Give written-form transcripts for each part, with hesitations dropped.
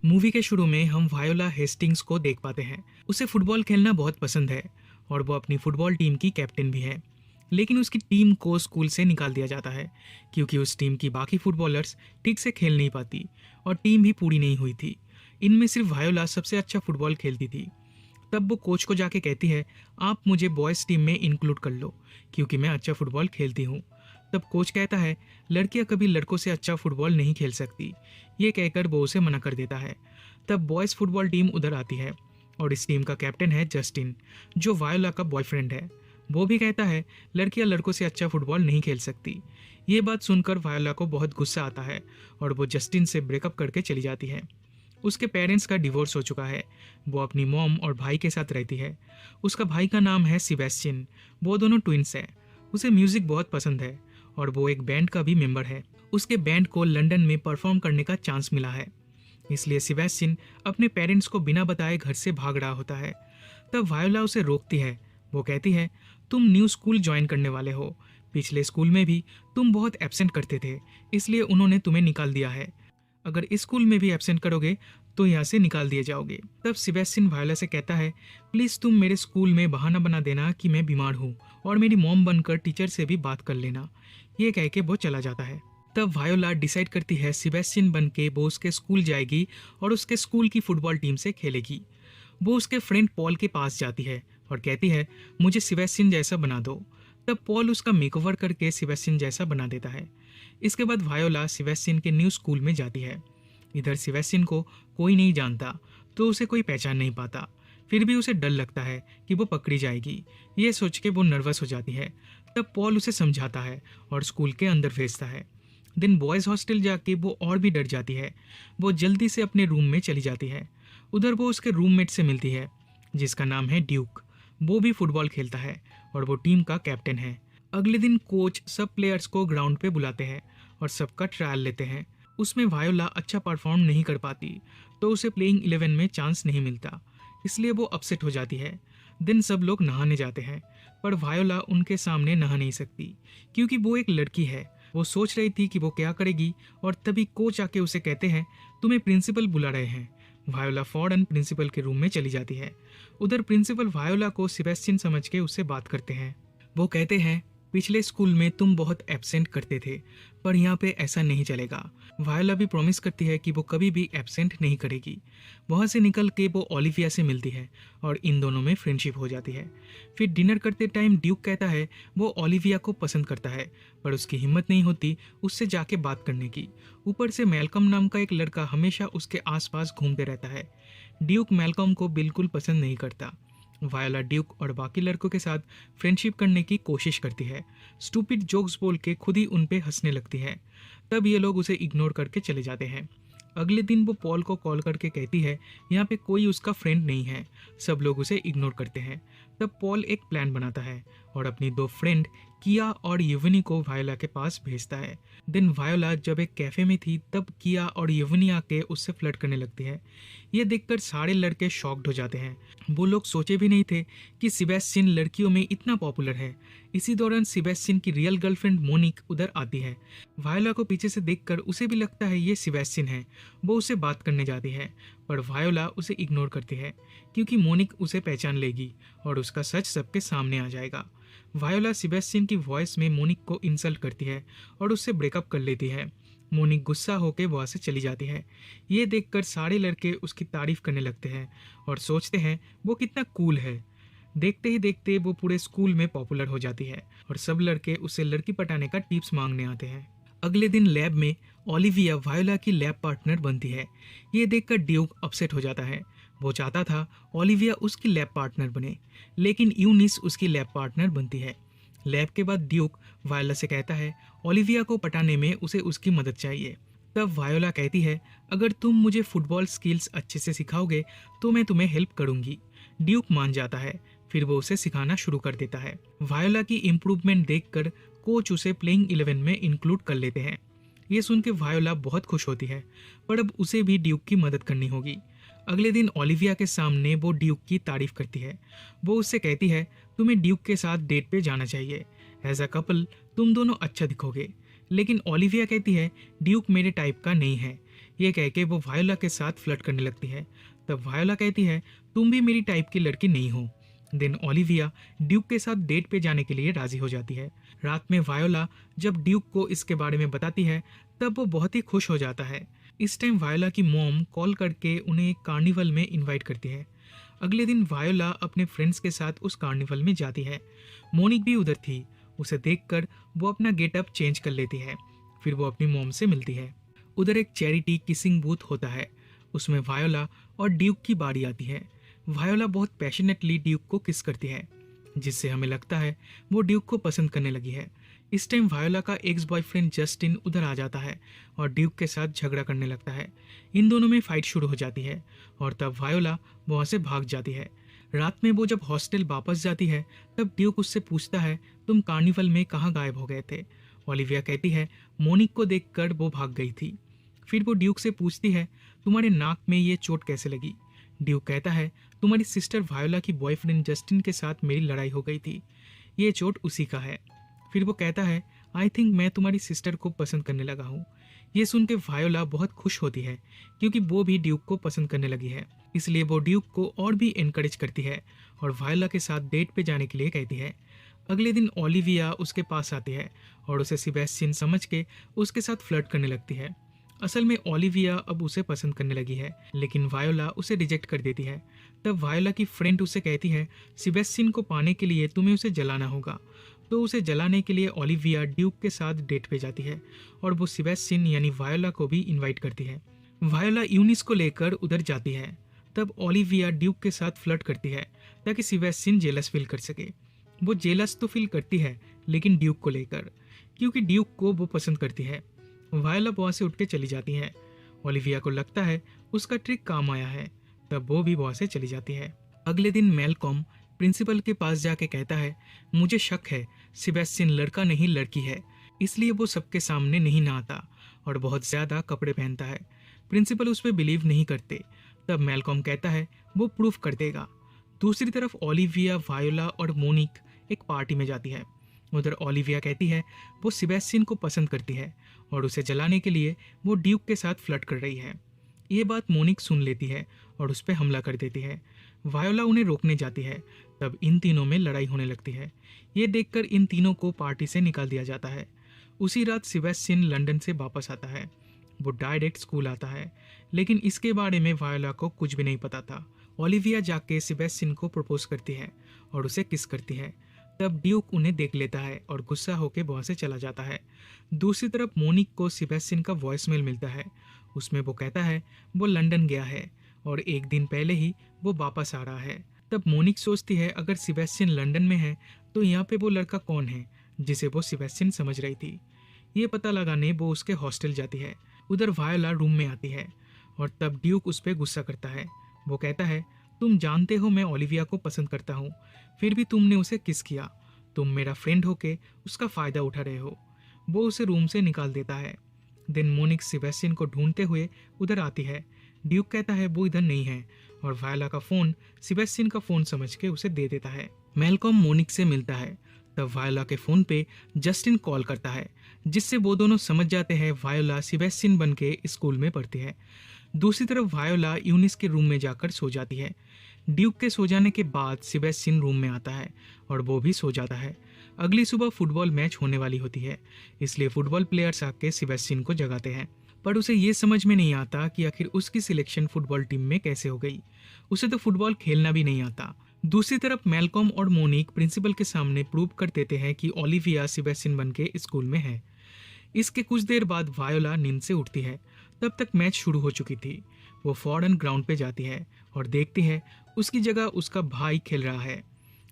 Movie के शुरू में हम वायोला हेस्टिंग्स को देख पाते हैं। उसे फुटबॉल खेलना बहुत पसंद है और वो अपनी फुटबॉल टीम की कैप्टन भी है। लेकिन उसकी टीम को स्कूल से निकाल दिया जाता है क्योंकि उस टीम की बाकी फुटबॉलर्स ठीक से खेल नहीं पाती और टीम भी पूरी नहीं हुई थी। इनमें सिर्फ वायोला सबसे अच्छा फुटबॉल खेलती थी। तब वो कोच को जाके कहती है, आप मुझे बॉयज़ टीम में इंक्लूड कर लो क्योंकि मैं अच्छा फुटबॉल खेलती हूँ। तब कोच कहता है, लड़कियां कभी लड़कों से अच्छा फुटबॉल नहीं खेल सकती। ये कहकर वो उसे मना कर देता है। तब बॉयज़ फुटबॉल टीम उधर आती है और इस टीम का कैप्टन है जस्टिन, जो वायोला का बॉयफ्रेंड है। वो भी कहता है, लड़कियां लड़कों से अच्छा फुटबॉल नहीं खेल सकती। ये बात सुनकर वायोला को बहुत गुस्सा आता है और वो जस्टिन से ब्रेकअप करके चली जाती है। उसके पेरेंट्स का डिवोर्स हो चुका है। वो अपनी मॉम और भाई के साथ रहती है। उसका भाई का नाम है सिबेस्टियन। वो दोनों ट्विंस हैं। उसे म्यूज़िक बहुत पसंद है और वो एक बैंड का भी मेंबर है। उसके बैंड को लंदन में परफॉर्म करने का चांस मिला है, इसलिए सिबेस्टियन अपने पेरेंट्स को बिना बताए घर से भाग रहा होता है। तब वायोला उसे रोकती है। वो कहती है, तुम न्यू स्कूल ज्वाइन करने वाले हो। पिछले स्कूल में भी तुम बहुत एब्सेंट करते थे, इसलिए उन्होंने तुम्हें निकाल दिया है। अगर इस स्कूल में भी एब्सेंट करोगे तो यहाँ से निकाल दिए जाओगे। तब सिबेस्टियन वायोला से कहता है, प्लीज़ तुम मेरे स्कूल में बहाना बना देना कि मैं बीमार हूँ और मेरी मॉम बनकर टीचर से भी बात कर लेना। ये कह के वो चला जाता है। तब वायोला डिसाइड करती है सिबेस्टियन बन के वो उसके स्कूल जाएगी और उसके स्कूल की फुटबॉल टीम से खेलेगी। वो उसके फ्रेंड पॉल के पास जाती है और कहती है, मुझे सिबेस्टियन जैसा बना दो। तब पॉल उसका मेकओवर करके सिबेस्टियन जैसा बना देता है। इसके बाद वायोला सिबेस्टियन के न्यू स्कूल में जाती है। इधर सिबेस्टियन को कोई नहीं जानता तो उसे कोई पहचान नहीं पाता। फिर भी उसे डर लगता है कि वो पकड़ी जाएगी। ये सोच के वो नर्वस हो जाती है। तब पॉल उसे समझाता है और स्कूल के अंदर भेजता है। दिन बॉयज़ हॉस्टल जाके वो और भी डर जाती है। वो जल्दी से अपने रूम में चली जाती है। उधर वो उसके रूममेट से मिलती है जिसका नाम है ड्यूक। वो भी फुटबॉल खेलता है और वो टीम का कैप्टन है। अगले दिन कोच सब प्लेयर्स को ग्राउंड पे बुलाते हैं और सबका ट्रायल लेते हैं। उसमें वायोला अच्छा परफॉर्म नहीं कर पाती तो उसे प्लेइंग 11 में चांस नहीं मिलता, इसलिए वो अपसेट हो जाती है। दिन सब लोग नहाने जाते हैं पर वायोला उनके सामने नहा नहीं सकती क्योंकि वो एक लड़की है। वो सोच रही थी कि वो क्या करेगी और तभी कोच आके उसे कहते हैं, तुम्हें प्रिंसिपल बुला रहे हैं। वायोला फौरन प्रिंसिपल के रूम में चली जाती है। उधर प्रिंसिपल वायोला को सिबेस्टियन समझ के उससे बात करते हैं। वो कहते हैं, पिछले स्कूल में तुम बहुत एब्सेंट करते थे पर यहाँ पे ऐसा नहीं चलेगा। वायोला भी प्रॉमिस करती है कि वो कभी भी एब्सेंट नहीं करेगी। वहाँ से निकल के वो ओलिविया से मिलती है और इन दोनों में फ्रेंडशिप हो जाती है। फिर डिनर करते टाइम ड्यूक कहता है वो ओलिविया को पसंद करता है पर उसकी हिम्मत नहीं होती उससे जाके बात करने की। ऊपर से मैल्कम नाम का एक लड़का हमेशा उसके आसपास घूमते रहता है। ड्यूक मैल्कम को बिल्कुल पसंद नहीं करता। वायोला ड्यूक और बाकी लड़कों के साथ फ्रेंडशिप करने की कोशिश करती है। स्टूपिड जोक्स बोल के खुद ही उन पे हंसने लगती है। तब ये लोग उसे इग्नोर करके चले जाते हैं। अगले दिन वो पॉल को कॉल करके कहती है, यहाँ पे कोई उसका फ्रेंड नहीं है, सब लोग उसे इग्नोर करते हैं। तब पॉल एक प्लान बनाता है और अपनी दो फ्रेंड किया और युवनी को वायोला के पास भेजता है। दिन वायोला जब एक कैफे में थी तब किया और युवनी आके उससे फ्लर्ट करने लगती है। ये देखकर सारे लड़के शॉक्ड हो जाते हैं। वो लोग सोचे भी नहीं थे कि सिबेस्टियन लड़कियों में इतना पॉपुलर है। इसी दौरान सिबेस्टियन की रियल गर्लफ्रेंड मोनिक उधर आती है। वायोला को पीछे से देखकर उसे भी लगता है ये सिबेस्टियन है। वो उसे बात करने जाती है पर वायोला उसे इग्नोर करती है क्योंकि मोनिक उसे पहचान लेगी और उसका सच सबके सामने आ जाएगा। वायोला सिबेस्टियन की वॉइस में मोनिक को इंसल्ट करती है और उससे ब्रेकअप कर लेती है। मोनिक गुस्सा होकर वहाँ से चली जाती है। ये देखकर सारे लड़के उसकी तारीफ करने लगते हैं और सोचते हैं वो कितना कूल है। देखते ही देखते वो पूरे स्कूल में पॉपुलर हो जाती है और सब लड़के उसे लड़की पटाने का टिप्स मांगने आते हैं। अगले दिन लैब में ओलिविया वायोला की लैब पार्टनर बनती है। ये देखकर ड्यूक अपसेट हो जाता है। वो चाहता था ओलिविया उसकी लैब पार्टनर बने, लेकिन यूनिस उसकी लैब पार्टनर बनती है। लैब के बाद ड्यूक वायोला से कहता है ओलिविया को पटाने में उसे उसकी मदद चाहिए। तब वायोला कहती है, अगर तुम मुझे फुटबॉल स्किल्स अच्छे से सिखाओगे तो मैं तुम्हें हेल्प करूंगी। ड्यूक मान जाता है। फिर वो उसे सिखाना शुरू कर देता है। वायोला की इम्प्रूवमेंट देखकर कोच उसे प्लेइंग 11 में इंक्लूड कर लेते हैं। ये सुन के वायोला बहुत खुश होती है पर अब उसे भी ड्यूक की मदद करनी होगी। अगले दिन ओलिविया के सामने वो ड्यूक की तारीफ करती है। वो उससे कहती है, तुम्हें ड्यूक के साथ डेट पे जाना चाहिए। एज अ कपल तुम दोनों अच्छा दिखोगे। लेकिन ओलिविया कहती है, ड्यूक मेरे टाइप का नहीं है। ये कह के वो वायोला के साथ फ्लर्ट करने लगती है। तब वायोला कहती है, तुम भी मेरी टाइप की लड़की नहीं हो। देन ओलिविया ड्यूक के साथ डेट पे जाने के लिए राजी हो जाती है। रात में वायोला जब ड्यूक को इसके बारे में बताती है तब वो बहुत ही खुश हो जाता है। इस टाइम वायोला की मॉम कॉल करके उन्हें एक कार्निवल में इनवाइट करती है। अगले दिन वायोला अपने फ्रेंड्स के साथ उस कार्निवल में जाती है। मोनिक भी उधर थी। उसे देखकर वो अपना गेटअप चेंज कर लेती है। फिर वो अपनी मॉम से मिलती है। उधर एक चैरिटी किसिंग बूथ होता है। उसमें वायोला और ड्यूक की बारी आती है। वायोला बहुत पैशनेटली ड्यूक को किस करती है, जिससे हमें लगता है वो ड्यूक को पसंद करने लगी है। इस टाइम वायोला का एक्स बॉयफ्रेंड जस्टिन उधर आ जाता है और ड्यूक के साथ झगड़ा करने लगता है। इन दोनों में फाइट शुरू हो जाती है और तब वायोला वहाँ से भाग जाती है। रात में वो जब हॉस्टल वापस जाती है तब ड्यूक उससे पूछता है, तुम कार्निवल में कहाँ गायब हो गए थे? ओलिविया कहती है, मोनिक को देखकर वो भाग गई थी। फिर वो ड्यूक से पूछती है, तुम्हारे नाक में ये चोट कैसे लगी? ड्यूक कहता है, तुम्हारी सिस्टर वायोला की बॉयफ्रेंड जस्टिन के साथ मेरी लड़ाई हो गई थी, ये चोट उसी का है। फिर वो कहता है, आई थिंक मैं तुम्हारी सिस्टर को पसंद करने लगा हूँ। ये सुन के वायोला बहुत खुश होती है क्योंकि वो भी ड्यूक को पसंद करने लगी है। इसलिए वो ड्यूक को और भी एनकरेज करती है और वायोला के साथ डेट पे जाने के लिए कहती है। अगले दिन ओलिविया उसके पास आती है और उसे सेबेस्टियन समझ के उसके साथ फ्लर्ट करने लगती है। असल में ओलिविया अब उसे पसंद करने लगी है, लेकिन वायोला उसे रिजेक्ट कर देती है। तब वायोला की फ्रेंड उसे कहती है, सेबेस्टियन को पाने के लिए तुम्हें उसे जलाना होगा। तो उसे जलाने के लिए ओलिविया ड्यूक के साथ डेट पे जाती है और वो सेबेस्टियन यानी वायोला को भी इनवाइट करती है। वायोला यूनिस को लेकर उधर जाती है। तब ओलिविया ड्यूक के साथ फ्लर्ट करती है ताकि सेबेस्टियन जेलस फील कर सके। वो जेलस तो फील करती है लेकिन ड्यूक को लेकर, क्योंकि ड्यूक को वो पसंद करती है। वायोला वहाँ से उठ के चली जाती है। ओलिविया को लगता है उसका ट्रिक काम आया है, तब वो भी वहाँ से चली जाती है। अगले दिन मेलकॉम प्रिंसिपल के पास जाके कहता है, मुझे शक है सेबेस्टियन लड़का नहीं लड़की है, इसलिए वो सबके सामने नहीं नहाता और बहुत ज़्यादा कपड़े पहनता है। प्रिंसिपल उस पर बिलीव नहीं करते। तब मेलकॉम कहता है वो प्रूफ कर देगा। दूसरी तरफ ओलिविया, वायोला और मोनिक एक पार्टी में जाती है। उधर ओलिविया कहती है वो सेबेस्टियन को पसंद करती है और उसे जलाने के लिए वो ड्यूक के साथ फ्लर्ट कर रही है। ये बात मोनिक सुन लेती है और उस पर हमला कर देती है। वायोला उन्हें रोकने जाती है। तब इन तीनों में लड़ाई होने लगती है। ये देखकर इन तीनों को पार्टी से निकाल दिया जाता है। उसी रात सेबेस्टियन लंदन से वापस आता है। वो डायरेक्ट स्कूल आता है, लेकिन इसके बारे में वायोला को कुछ भी नहीं पता था। ओलिविया जाके सेबेस्टियन को प्रपोज करती है और उसे किस करती है। तब ड्यूक उन्हें देख लेता है और गुस्सा होकर वहाँ से चला जाता है। दूसरी तरफ मोनिक को सेबेस्टियन का वॉइसमेल मिलता है। उसमें वो कहता है वो लंदन गया है और एक दिन पहले ही वो वापस आ रहा है। तब मोनिक सोचती है अगर सेबेस्टियन लंदन में है तो यहाँ पे वो लड़का कौन है जिसे वो सेबेस्टियन समझ रही थी। ये पता लगाने वो उसके हॉस्टल जाती है। उधर वायोला रूम में आती है और तब ड्यूक उस पर गुस्सा करता है। वो कहता है, तुम जानते हो मैं ओलिविया को पसंद करता हूँ, फिर भी तुमने उसे किस किया। तुम मेरा फ्रेंड होके उसका फ़ायदा उठा रहे हो। वो उसे रूम से निकाल देता है। दिन मोनिक सेबेस्टियन को ढूंढते हुए उधर आती है। ड्यूक कहता है वो इधर नहीं है और वायोला का फ़ोन सेबेस्टियन का फ़ोन समझ के उसे दे देता है। मेलकॉम मोनिक से मिलता है। तब वायोला के फ़ोन पे जस्टिन कॉल करता है, जिससे वो दोनों समझ जाते हैं वायोला सेबेस्टियन बन के स्कूल में पढ़ती है। दूसरी तरफ वायोला यूनिस के रूम में जाकर सो जाती है। ड्यूक के सो जाने के बाद सेबेस्टियन रूम में आता है और वो भी सो जाता है। अगली सुबह फुटबॉल मैच होने वाली होती है, इसलिए फुटबॉल प्लेयर्स आके सेबेस्टियन को जगाते हैं। पर उसे ये समझ में नहीं आता कि आखिर उसकी सिलेक्शन फुटबॉल टीम में कैसे हो गई। उसे तो फुटबॉल खेलना भी नहीं आता। दूसरी तरफ मेलकॉम और मोनिक प्रिंसिपल के सामने प्रूव कर देते हैं कि ओलिविया सेबेस्टियन बन के स्कूल में है। इसके कुछ देर बाद वायोला नींद से उठती है। तब तक मैच शुरू हो चुकी थी। वो फौरन ग्राउंड पे जाती है और देखती है उसकी जगह उसका भाई खेल रहा है।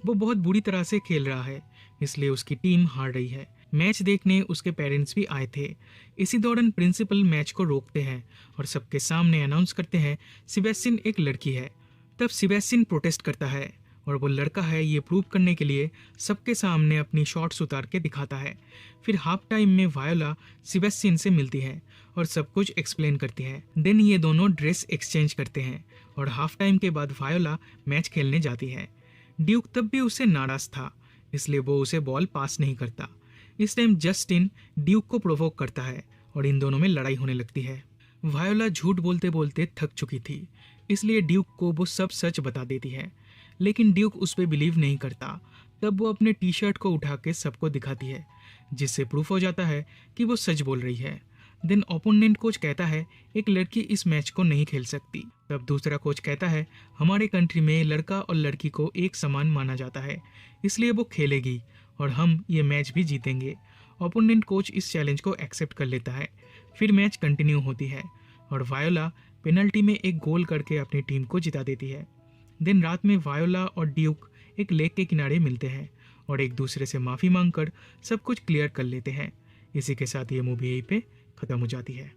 वो बहुत बुरी तरह से खेल रहा है, इसलिए उसकी टीम हार रही है। मैच देखने उसके पेरेंट्स भी आए थे। इसी दौरान प्रिंसिपल मैच को रोकते हैं और सबके सामने अनाउंस करते हैं सेबेस्टियन एक लड़की है। तब सेबेस्टियन प्रोटेस्ट करता है और वो लड़का है ये प्रूव करने के लिए सबके सामने अपनी शॉर्ट्स उतार के दिखाता है। फिर हाफ टाइम में वायोला सेबेस्टियन से मिलती है और सब कुछ एक्सप्लेन करती है। देन ये दोनों ड्रेस एक्सचेंज करते हैं और हाफ टाइम के बाद वायोला मैच खेलने जाती है। ड्यूक तब भी उससे नाराज था, इसलिए वो उसे बॉल पास नहीं करता। इस टाइम जस्टिन ड्यूक को प्रोवोक करता है और इन दोनों में लड़ाई होने लगती है। वायोला झूठ बोलते बोलते थक चुकी थी, इसलिए ड्यूक को वो सब सच बता देती है। लेकिन ड्यूक उस पर बिलीव नहीं करता। तब वो अपने टी शर्ट को उठा के सबको दिखाती है, जिससे प्रूफ हो जाता है कि वो सच बोल रही है। देन ओपोनेंट कोच कहता है एक लड़की इस मैच को नहीं खेल सकती। तब दूसरा कोच कहता है हमारे कंट्री में लड़का और लड़की को एक समान माना जाता है, इसलिए वो खेलेगी और हम ये मैच भी जीतेंगे। ओपोनेंट कोच इस चैलेंज को एक्सेप्ट कर लेता है। फिर मैच कंटिन्यू होती है और वायोला पेनल्टी में एक गोल करके अपनी टीम को जिता देती है। दिन रात में वायोला और ड्यूक एक लेक के किनारे मिलते हैं और एक दूसरे से माफ़ी मांगकर सब कुछ क्लियर कर लेते हैं। इसी के साथ ये मूवी यहीं पे ख़त्म हो जाती है।